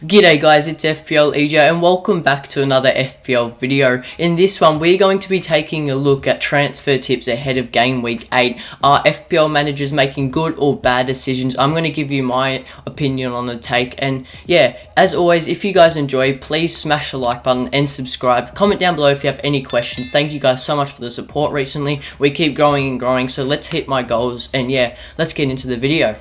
G'day guys, it's FPL EJ and welcome back to another FPL video. In this one, we're going to be taking a look at transfer tips ahead of game week 8. Are FPL managers making good or bad decisions? I'm going to give you my opinion on the take. And yeah, as always, if you guys enjoy, please smash the like button and subscribe. Comment down below if you have any questions. Thank you guys so much for the support recently. We keep growing and growing, so let's hit my goals. And yeah, let's get into the video.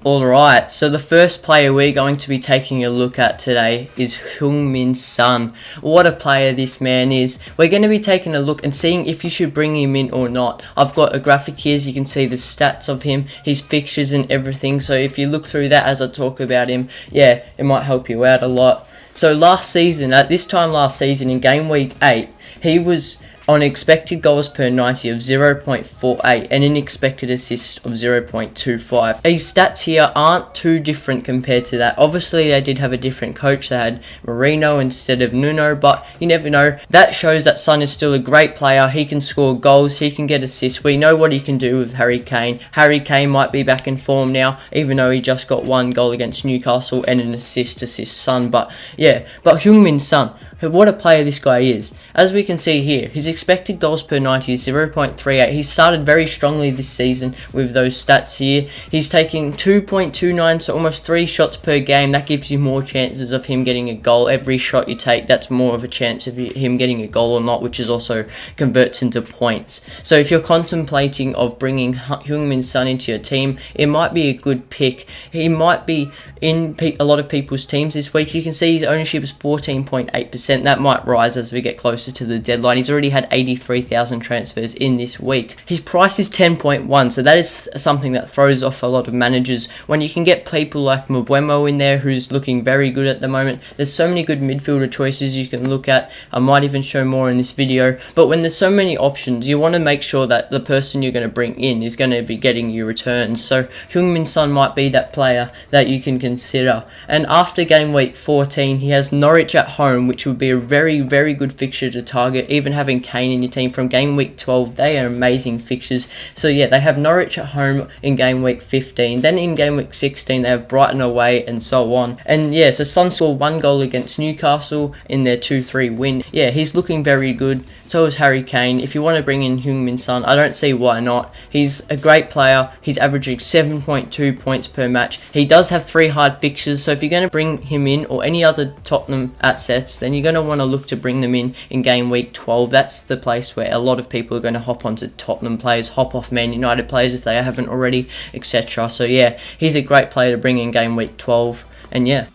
Alright, so the first player we're going to be taking a look at today is Heung-min Son. What a player this man is. We're going to be taking a look and seeing if you should bring him in or not. I've got a graphic here so you can see the stats of him, his fixtures and everything. So if you look through that as I talk about him, yeah, it might help you out a lot. So last season, at this time last season in game week 8, he was on expected goals per 90 of 0.48 and an expected assist of 0.25. His stats here aren't too different compared to that. Obviously, they did have a different coach. They had Marino instead of Nuno, but you never know. That shows that Son is still a great player. He can score goals. He can get assists. We know what he can do with Harry Kane. Harry Kane might be back in form now, even though he just got one goal against Newcastle and an assist Son. But yeah, but Heung-min Son, what a player this guy is. As we can see here, his expected goals per 90 is 0.38. He started very strongly this season with those stats here. He's taking 2.29, so almost 3 shots per game. That gives you more chances of him getting a goal. Every shot you take, that's more of a chance of him getting a goal or not, which is also converts into points. So if you're contemplating of bringing Heung-min Son into your team, it might be a good pick. He might be in a lot of people's teams this week. You can see his ownership is 14.8%. That might rise as we get closer to the deadline. He's already had 83,000 transfers in this week. His price is 10.1, so that is something that throws off a lot of managers. When you can get people like Mbeumo in there, who's looking very good at the moment. There's so many good midfielder choices you can look at. I might even show more in this video. But when there's so many options, you want to make sure that the person you're going to bring in is going to be getting you returns. So Heung-min Son might be that player that you can consider. And after game week 14, he has Norwich at home, which would be a very, very good fixture to target. Even having Kane in your team from game week 12, they are amazing fixtures. So yeah, they have Norwich at home in game week 15. Then in game week 16, they have Brighton away and so on. And yeah, so Son scored 1 goal against Newcastle in their 2-3 win. Yeah, he's looking very good. So is Harry Kane. If you want to bring in Heung-min Son, I don't see why not. He's a great player. He's averaging 7.2 points per match. He does have 3 hard fixtures, so if you're going to bring him in or any other Tottenham assets, then you're going to want to look to bring them in game week 12. That's the place where a lot of people are going to hop onto Tottenham players, hop off Man United players if they haven't already, etc. So yeah, he's a great player to bring in game week 12. And yeah.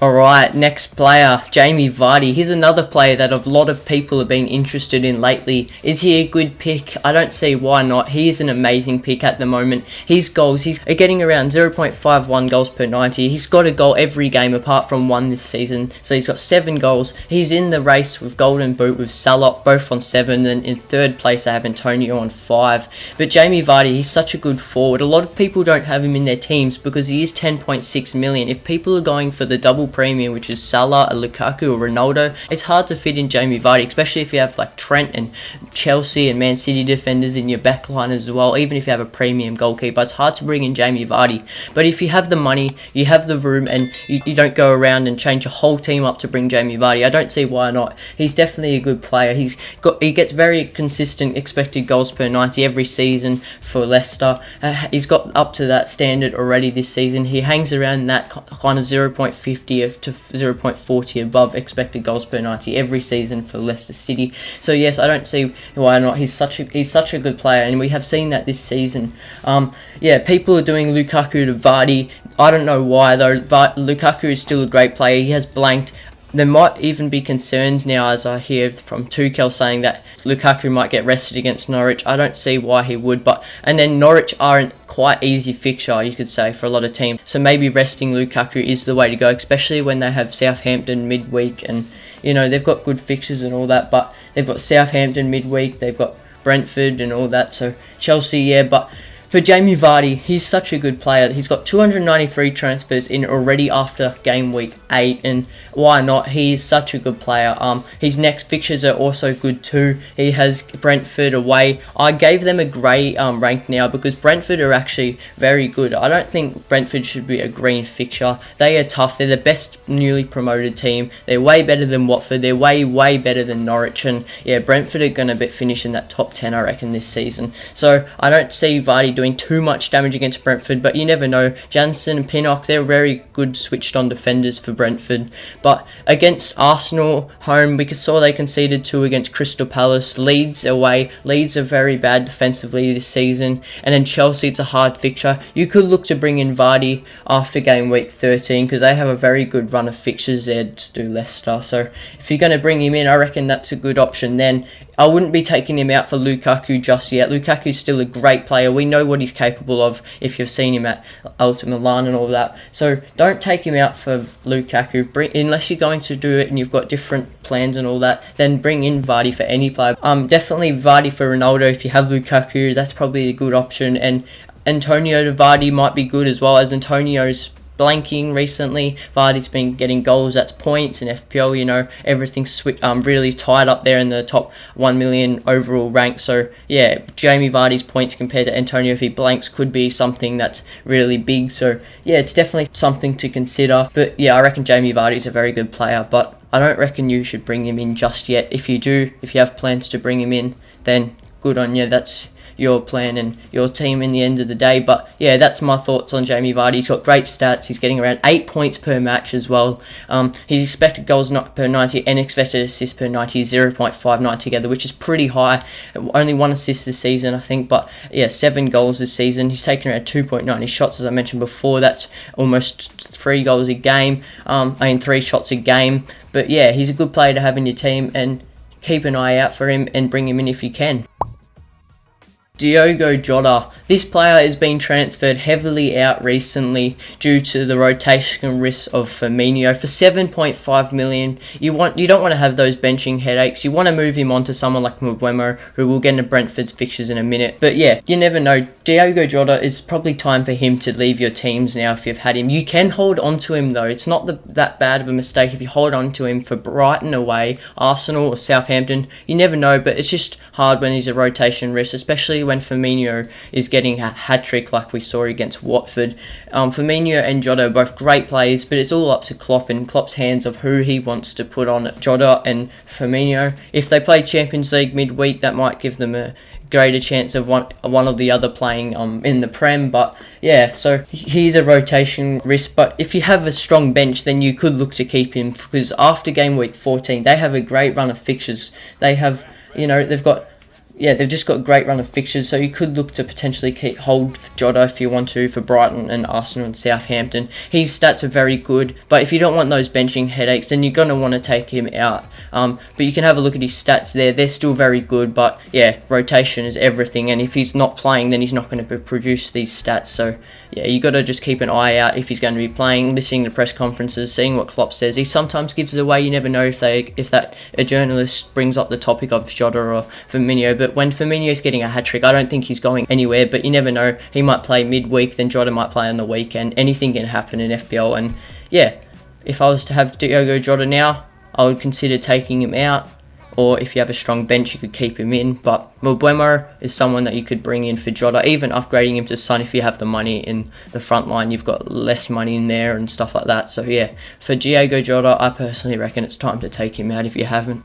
Alright, next player, Jamie Vardy. He's another player that a lot of people have been interested in lately. Is he a good pick? I don't see why not. He is an amazing pick at the moment. His goals, he's getting around 0.51 goals per 90. He's got a goal every game apart from 1 this season. So he's got 7 goals. He's in the race with Golden Boot with Salah, both on 7. And in 3rd place, I have Antonio on 5. But Jamie Vardy, he's such a good forward. A lot of people don't have him in their teams because he is 10.6 million. If people are going for the double premium, which is Salah, Lukaku or Ronaldo, it's hard to fit in Jamie Vardy, especially if you have like Trent and Chelsea and Man City defenders in your back line as well. Even if you have a premium goalkeeper, it's hard to bring in Jamie Vardy. But if you have the money, you have the room, and you don't go around and change your whole team up to bring Jamie Vardy, I don't see why not. He's definitely a good player. He gets very consistent expected goals per 90 every season for Leicester. He's got up to that standard already this season. He hangs around that kind of 0.50 to 0.40 above expected goals per 90 every season for Leicester City. So yes, I don't see why not. He's such a good player, and we have seen that this season. Yeah, people are doing Lukaku to Vardy. I don't know why though. But Lukaku is still a great player. He has blanked. There might even be concerns now, as I hear from Tuchel saying that Lukaku might get rested against Norwich. I don't see why he would, and then Norwich aren't quite easy fixture, you could say, for a lot of teams. So maybe resting Lukaku is the way to go, especially when they have Southampton midweek, and you know they've got good fixtures and all that. But they've got Southampton midweek, they've got Brentford and all that. So Chelsea, yeah, but For Jamie Vardy, he's such a good player. He's got 293 transfers in already after game week 8, and why not? He's such a good player. His next fixtures are also good too. He has Brentford away. I gave them a grey rank now because Brentford are actually very good. I don't think Brentford should be a green fixture. They are tough. They're the best newly promoted team. They're way better than Watford. They're way better than Norwich, and yeah, Brentford are going to finish in that top 10, I reckon, this season. So I don't see Vardy doing too much damage against Brentford, but you never know. Jansen and Pinnock, they're very good switched on defenders for Brentford. But against Arsenal home, we saw they conceded 2 against Crystal Palace. Leeds away. Leeds are very bad defensively this season. And then Chelsea, it's a hard fixture. You could look to bring in Vardy after game week 13 because they have a very good run of fixtures there to do Leicester. So if you're going to bring him in, I reckon that's a good option then. I wouldn't be taking him out for Lukaku just yet. Lukaku's still a great player. We know what he's capable of if you've seen him at Inter Milan and all that. So don't take him out for Lukaku. Unless you're going to do it and you've got different plans and all that, then bring in Vardy for any player. Definitely Vardy for Ronaldo if you have Lukaku. That's probably a good option. And Antonio to Vardy might be good as well, as Antonio's blanking recently. Vardy's been getting goals, that's points, and FPL, you know, everything's really tied up there in the top 1 million overall rank. So yeah, Jamie Vardy's points compared to Antonio if he blanks could be something that's really big. So yeah, it's definitely something to consider. But yeah, I reckon Jamie Vardy's a very good player, but I don't reckon you should bring him in just yet. If you do, if you have plans to bring him in, then good on you. That's your plan and your team in the end of the day. But yeah, that's my thoughts on Jamie Vardy. He's got great stats. He's getting around 8 points per match as well. His expected goals not per 90 and expected assists per 90 is 0.59 together, which is pretty high. Only 1 assist this season, I think, but yeah, 7 goals this season. He's taken around 2.90 shots, as I mentioned before. That's almost 3 goals a game. 3 shots a game. But yeah, he's a good player to have in your team, and keep an eye out for him and bring him in if you can. Diogo Jota. This player has been transferred heavily out recently due to the rotation risk of Firmino. For 7.5 million, you don't want to have those benching headaches. You want to move him on to someone like Mbeumo, who will get into Brentford's fixtures in a minute. But yeah, you never know. Diogo Jota, is probably time for him to leave your teams now if you've had him. You can hold on to him though. It's not that bad of a mistake if you hold on to him for Brighton away, Arsenal or Southampton. You never know, but it's just hard when he's a rotation risk, especially when Firmino is getting a hat-trick like we saw against Watford. Firmino and Jota are both great players, but it's all up to Klopp and Klopp's hands of who he wants to put on Jota and Firmino. If they play Champions League midweek, that might give them a greater chance of one of the other playing in the Prem. But yeah, so he's a rotation risk. But if you have a strong bench, then you could look to keep him, because after game week 14, they have a great run of fixtures. They have, they've just got a great run of fixtures, so you could look to potentially hold Jota if you want to for Brighton and Arsenal and Southampton. His stats are very good, but if you don't want those benching headaches, then you're going to want to take him out. But you can have a look at his stats there. They're still very good, but yeah, rotation is everything, and if he's not playing, then he's not going to produce these stats. So yeah, you got to just keep an eye out if he's going to be playing, listening to press conferences, seeing what Klopp says. He sometimes gives it away. You never know if a journalist brings up the topic of Jota or Firmino. But when Firmino's getting a hat-trick, I don't think he's going anywhere. But you never know. He might play midweek, then Jota might play on the weekend. Anything can happen in FPL. And yeah, if I was to have Diogo Jota now, I would consider taking him out. Or if you have a strong bench, you could keep him in. But Mbeumo is someone that you could bring in for Jota, even upgrading him to Son if you have the money in the front line. You've got less money in there and stuff like that. So yeah, for Diogo Jota, I personally reckon it's time to take him out if you haven't.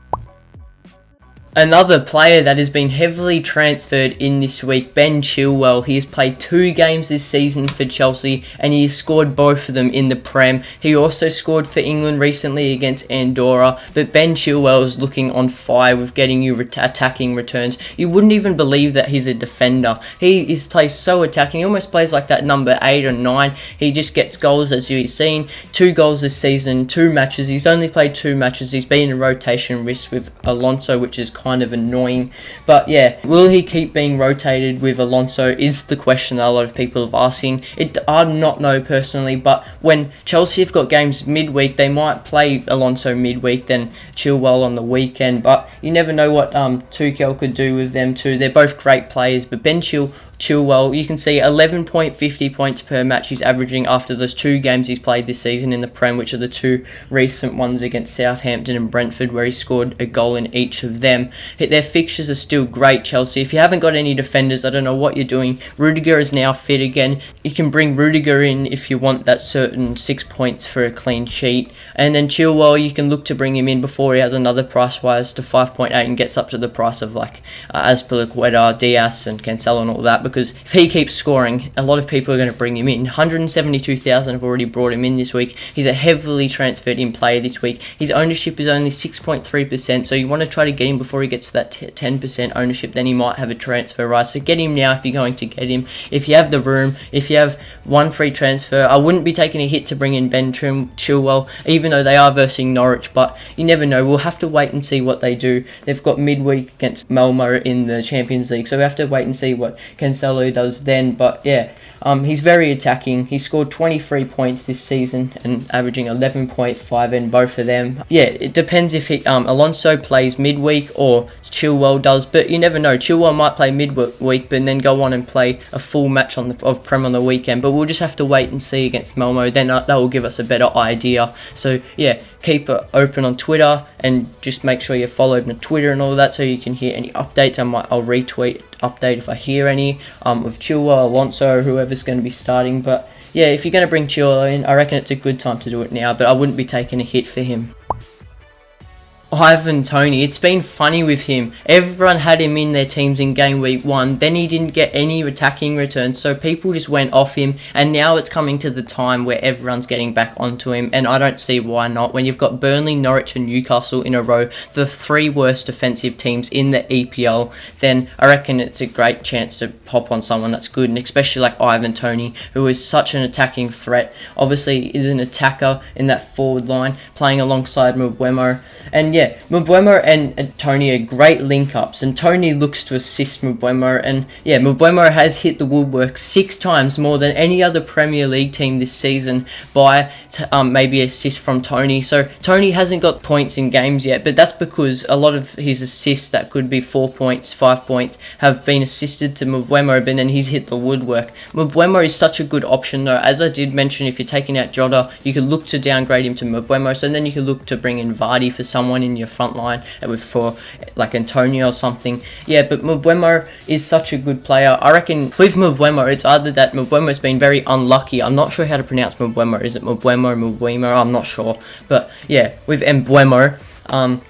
Another player that has been heavily transferred in this week, Ben Chilwell. He has played 2 games this season for Chelsea, and he has scored both of them in the Prem. He also scored for England recently against Andorra, but Ben Chilwell is looking on fire with getting you attacking returns. You wouldn't even believe that he's a defender. He plays so attacking. He almost plays like that number 8 or 9. He just gets goals, as you've seen. 2 goals this season, 2 matches. He's only played 2 matches. He's been in rotation risk with Alonso, which is kind of annoying. But yeah, will he keep being rotated with Alonso is the question that a lot of people are asking. I do not know personally, but when Chelsea have got games midweek, they might play Alonso midweek, then Chilwell on the weekend. But you never know what Tuchel could do with them too. They're both great players, but Ben Chilwell Chilwell, you can see 11.50 points per match he's averaging after those 2 games he's played this season in the Prem, which are the 2 recent ones against Southampton and Brentford, where he scored a goal in each of them. Their fixtures are still great, Chelsea. If you haven't got any defenders, I don't know what you're doing. Rudiger is now fit again. You can bring Rudiger in if you want that certain 6 points for a clean sheet. And then Chilwell, you can look to bring him in before he has another price rise to 5.8 and gets up to the price of like Azpilicueta, Diaz and Cancelo and all that, because if he keeps scoring, a lot of people are going to bring him in. 172,000 have already brought him in this week. He's a heavily transferred in player this week. His ownership is only 6.3%, so you want to try to get him before he gets to that 10% ownership, then he might have a transfer rise. So get him now if you're going to get him. If you have the room, if you have one free transfer, I wouldn't be taking a hit to bring in Ben Chilwell, even though they are versing Norwich, but you never know. We'll have to wait and see what they do. They've got midweek against Malmo in the Champions League, so we have to wait and see what Cancelo does then. But yeah, he's very attacking. He scored 23 points this season and averaging 11.5 in both of them. Yeah, it depends if Alonso plays midweek or Chilwell does, but you never know. Chilwell might play midweek but then go on and play a full match of Prem on the weekend, but we'll just have to wait and see against Malmo. Then that will give us a better idea. So yeah, keep it open on Twitter and just make sure you're followed on Twitter and all that so you can hear any updates. I'll retweet update if I hear any with Chilwell, Alonso, whoever's going to be starting. But yeah, if you're going to bring Chilwell in, I reckon it's a good time to do it now, but I wouldn't be taking a hit for him. Ivan Toney, it's been funny with him. Everyone had him in their teams in game week 1, then he didn't get any attacking returns, so people just went off him, and now it's coming to the time where everyone's getting back onto him, and I don't see why not. When you've got Burnley, Norwich and Newcastle in a row, the 3 worst defensive teams in the EPL, then I reckon it's a great chance to pop on someone that's good, and especially like Ivan Toney, who is such an attacking threat. Obviously is an attacker in that forward line, playing alongside Mbeumo, and yeah, Mbeumo and Toney are great link-ups, and Toney looks to assist Mbeumo, and yeah, Mbeumo has hit the woodwork 6 times more than any other Premier League team this season by maybe assist from Toney. So Toney hasn't got points in games yet, but that's because a lot of his assists that could be 4 points, 5 points, have been assisted to Mbeumo, but then he's hit the woodwork. Mbeumo is such a good option though. As I did mention, if you're taking out Jota, you could look to downgrade him to Mbeumo, so then you could look to bring in Vardy for someone in your front line for like Antonio or something. Yeah, but Mbeumo is such a good player. I reckon with Mbeumo, it's either that Mbeumo's been very unlucky. I'm not sure how to pronounce Mbeumo. Is it Mbeumo? I'm not sure. But yeah, with Mbeumo,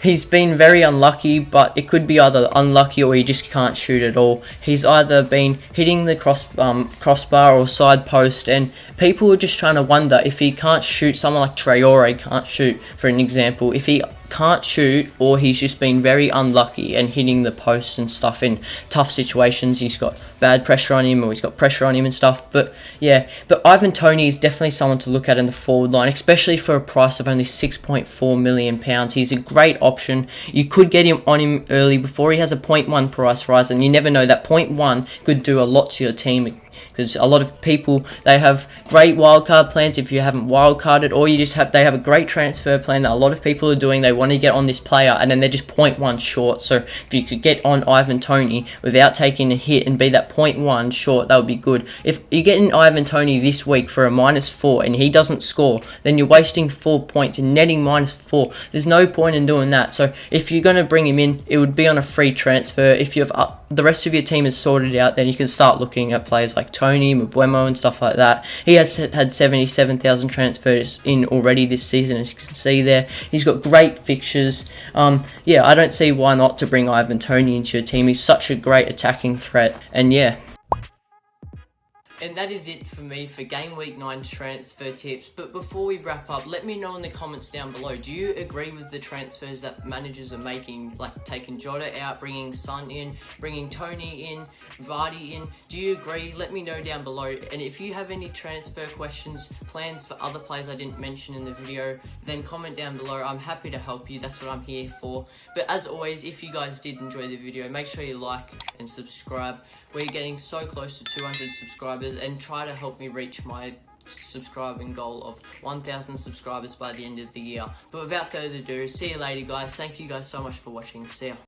he's been very unlucky, but it could be either unlucky or he just can't shoot at all. He's either been hitting the crossbar or side post, and people are just trying to wonder if he can't shoot. Someone like Traore can't shoot, for an example. If he can't shoot, or he's just been very unlucky and hitting the posts and stuff in tough situations, he's got bad pressure on him, or he's got pressure on him and stuff. But yeah, but Ivan Toney is definitely someone to look at in the forward line, especially for a price of only £6.4 million. He's a great option. You could get him on him early before he has a 0.1 price rise, and you never know, that 0.1 could do a lot to your team, because a lot of people, they have great wildcard plans if you haven't wildcarded, or they have a great transfer plan that a lot of people are doing. They want to get on this player and then they're just 0.1 short. So if you could get on Ivan Toney without taking a hit and be that 0.1 short, that would be good. If you get in Ivan Toney this week for a -4 and he doesn't score, then you're wasting 4 points and netting -4. There's no point in doing that. So if you're going to bring him in, it would be on a free transfer. If you have the rest of your team is sorted out, then you can start looking at players like Toney, Mbeumo and stuff like that. He has had 77,000 transfers in already this season, as you can see there. He's got great fixtures. Yeah, I don't see why not to bring Ivan Toney into your team. He's such a great attacking threat, and yeah. And that is it for me for Game Week 9 transfer tips. But before we wrap up, let me know in the comments down below. Do you agree with the transfers that managers are making? Like taking Jota out, bringing Son in, bringing Toney in, Vardy in. Do you agree? Let me know down below. And if you have any transfer questions, plans for other players I didn't mention in the video, then comment down below. I'm happy to help you. That's what I'm here for. But as always, if you guys did enjoy the video, make sure you like and subscribe. We're getting so close to 200 subscribers, and try to help me reach my subscribing goal of 1,000 subscribers by the end of the year. But without further ado, see you later guys. Thank you guys so much for watching. See ya.